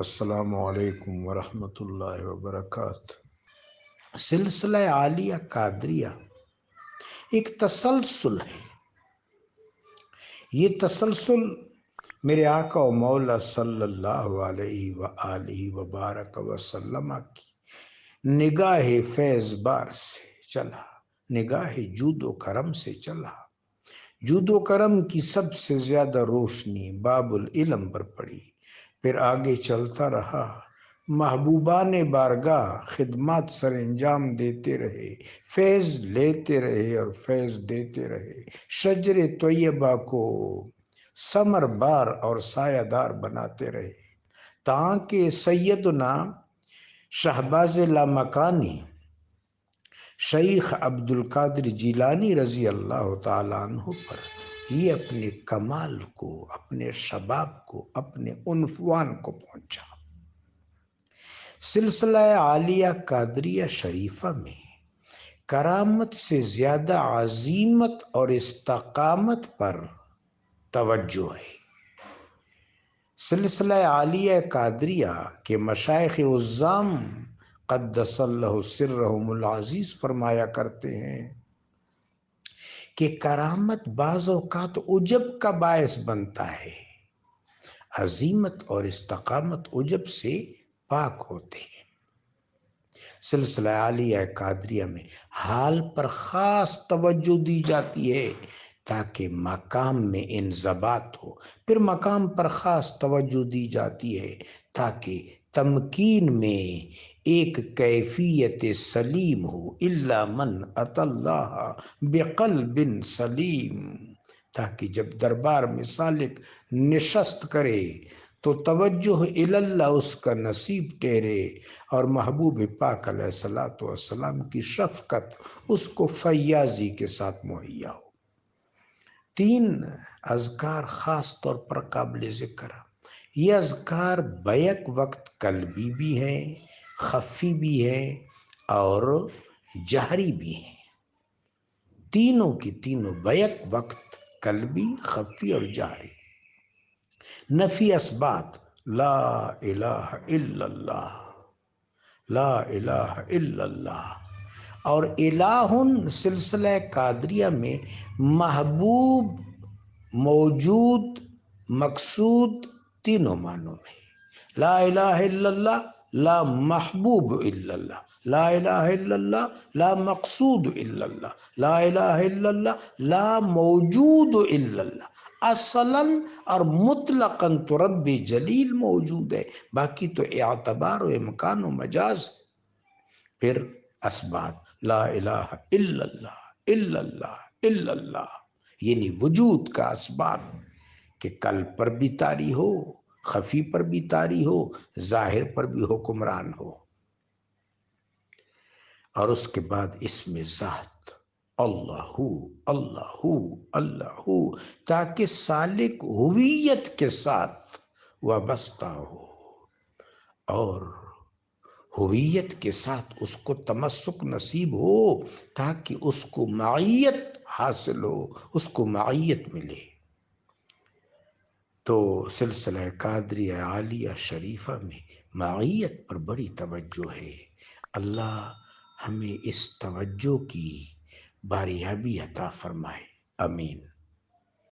السلام علیکم ورحمۃ اللہ وبرکاتہ۔ سلسلہ عالیہ قادریہ ایک تسلسل ہے۔ یہ تسلسل میرے آقا و مولا صلی اللہ علیہ وآلہ وبارک وسلم کی نگاہ فیض بار سے چلا، نگاہ جود و کرم سے چلا۔ جود و کرم کی سب سے زیادہ روشنی باب العلم پر پڑی، پھر آگے چلتا رہا۔ محبوبان بارگاہ خدمات سر انجام دیتے رہے، فیض لیتے رہے اور فیض دیتے رہے۔ شجر طیبہ کو ثمر بار اور سایہ دار بناتے رہے، تاکہ سیدنا شہباز لامکانی شیخ عبد القادر جیلانی رضی اللہ تعالیٰ عنہ پر یہ اپنے کمال کو، اپنے شباب کو، اپنے عنفوان کو پہنچا۔ سلسلہ عالیہ قادریہ شریفہ میں کرامت سے زیادہ عزیمت اور استقامت پر توجہ ہے۔ سلسلہ عالیہ قادریہ کے مشائخ عظام قدس اللہ سرہم العزیز فرمایا کرتے ہیں کہ کرامت بعض اوقات عجب کا باعث بنتا ہے، عزیمت اور استقامت عجب سے پاک ہوتے ہیں۔ سلسلہ عالیہ قادریہ میں حال پر خاص توجہ دی جاتی ہے تاکہ مقام میں انضباط ہو، پھر مقام پر خاص توجہ دی جاتی ہے تاکہ تمکین میں ایک کیفیت سلیم ہو، الا من اتی اللہ بقلب سلیم، تاکہ جب دربار میں سالک نشست کرے تو توجہ اللہ اس کا نصیب ٹھہرے اور محبوب پاک علیہ الصلوۃ والسلام کی شفقت اس کو فیاضی کے ساتھ مہیا ہو۔ 3 اذکار خاص طور پر قابل ذکر۔ یہ اذکار بیک وقت قلبی بھی ہیں، خفی بھی ہیں اور جہری بھی ہیں۔ تینوں کی تینوں بیک وقت قلبی، خفی اور جہری۔ نفی اثبات، لا الہ الا اللہ، لا الہ الا اللہ، اور الہ سلسلہ قادریہ میں محبوب، موجود، مقصود تینوں معنوں میں۔ لا الہ الا اللہ، لا محبوب الا اللہ، لا الہ الا اللہ، لا مقصود الا اللہ، لا الہ الا اللہ، لا موجود الا اللہ۔ اصلاً اور مطلقاً تو رب جلیل موجود ہے، باقی تو اعتبار و امکان و مجاز۔ پھر اسبات، لا الہ الا اللہ، الا اللہ، الا اللہ، یعنی وجود کا اسبات کہ قلب پر بھی طاری ہو، خفی پر بھی طاری ہو، ظاہر پر بھی حکمران ہو۔ اور اس کے بعد اسم ذات، اللہ، اللہ، اللہ، تاکہ سالک ہویت کے ساتھ وابستہ ہو اور ہویت کے ساتھ اس کو تمسک نصیب ہو تاکہ اس کو معیت حاصل ہو، اس کو معیت ملے۔ تو سلسلہ قادریہ عالیہ شریفہ میں معیت پر بڑی توجہ ہے۔ اللہ ہمیں اس توجہ کی باریابی عطا فرمائے، آمین۔